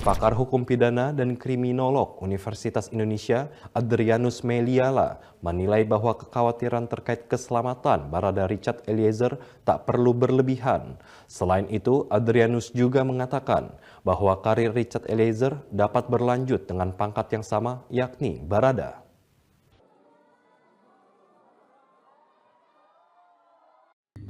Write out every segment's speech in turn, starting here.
Pakar hukum pidana dan kriminolog Universitas Indonesia, Adrianus Meliala, menilai bahwa kekhawatiran terkait keselamatan Barada Richard Eliezer tak perlu berlebihan. Selain itu, Adrianus juga mengatakan bahwa karir Richard Eliezer dapat berlanjut dengan pangkat yang sama, yakni Barada.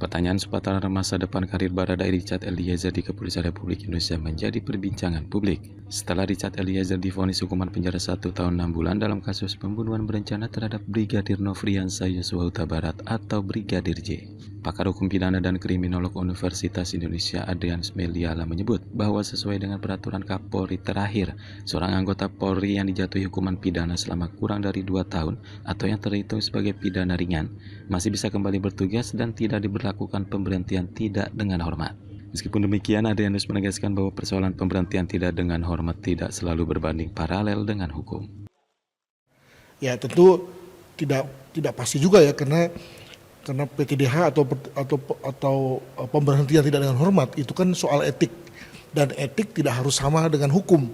Pertanyaan seputar masa depan karir Barada Richard Eliezer di Kepolisian Republik Indonesia menjadi perbincangan publik setelah Richard Eliezer divonis hukuman penjara 1 tahun 6 bulan dalam kasus pembunuhan berencana terhadap Brigadir Nofriansah Yosua Huta Barat atau Brigadir J. Pakar hukum pidana dan kriminolog Universitas Indonesia Adrianus Meliala menyebut bahwa sesuai dengan peraturan Kapolri terakhir, seorang anggota Polri yang dijatuhi hukuman pidana selama kurang dari 2 tahun atau yang terhitung sebagai pidana ringan masih bisa kembali bertugas dan tidak diberlakukan pemberhentian tidak dengan hormat. Meskipun demikian, Adrianus menegaskan bahwa persoalan pemberhentian tidak dengan hormat tidak selalu berbanding paralel dengan hukum. Ya tentu tidak pasti juga ya karena PTDH atau pemberhentian tidak dengan hormat itu kan soal etik, dan etik tidak harus sama dengan hukum.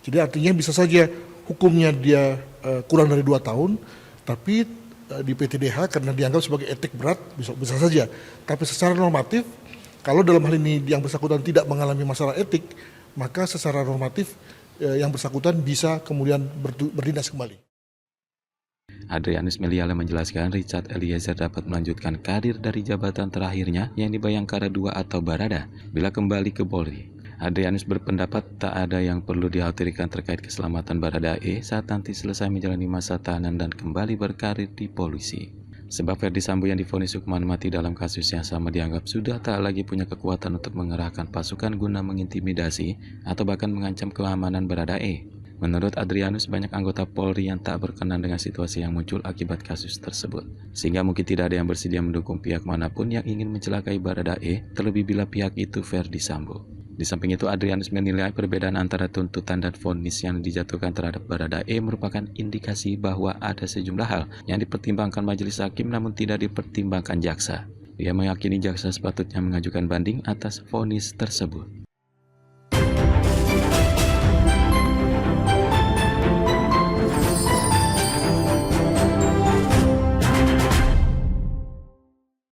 Jadi artinya bisa saja hukumnya dia kurang dari 2 tahun, tapi di PTDH karena dianggap sebagai etik berat bisa saja. Tapi secara normatif, kalau dalam hal ini yang bersangkutan tidak mengalami masalah etik, maka secara normatif yang bersangkutan bisa kemudian berdinas kembali. Adrianus Meliala menjelaskan Richard Eliezer dapat melanjutkan karir dari jabatan terakhirnya yang di Bayangkara II atau Barada bila kembali ke Polri. Adrianus berpendapat tak ada yang perlu dikhawatirkan terkait keselamatan Barada E saat nanti selesai menjalani masa tahanan dan kembali berkarir di polisi. Sebab Ferdy Sambo yang divonis hukuman mati dalam kasus yang sama dianggap sudah tak lagi punya kekuatan untuk mengerahkan pasukan guna mengintimidasi atau bahkan mengancam keamanan Barada E. Menurut Adrianus, banyak anggota Polri yang tak berkenan dengan situasi yang muncul akibat kasus tersebut. Sehingga mungkin tidak ada yang bersedia mendukung pihak manapun yang ingin mencelakai Barada E, terlebih bila pihak itu Ferdy Sambo. Di samping itu, Adrianus menilai perbedaan antara tuntutan dan vonis yang dijatuhkan terhadap Barada E merupakan indikasi bahwa ada sejumlah hal yang dipertimbangkan majelis hakim namun tidak dipertimbangkan jaksa. Dia meyakini jaksa sepatutnya mengajukan banding atas vonis tersebut.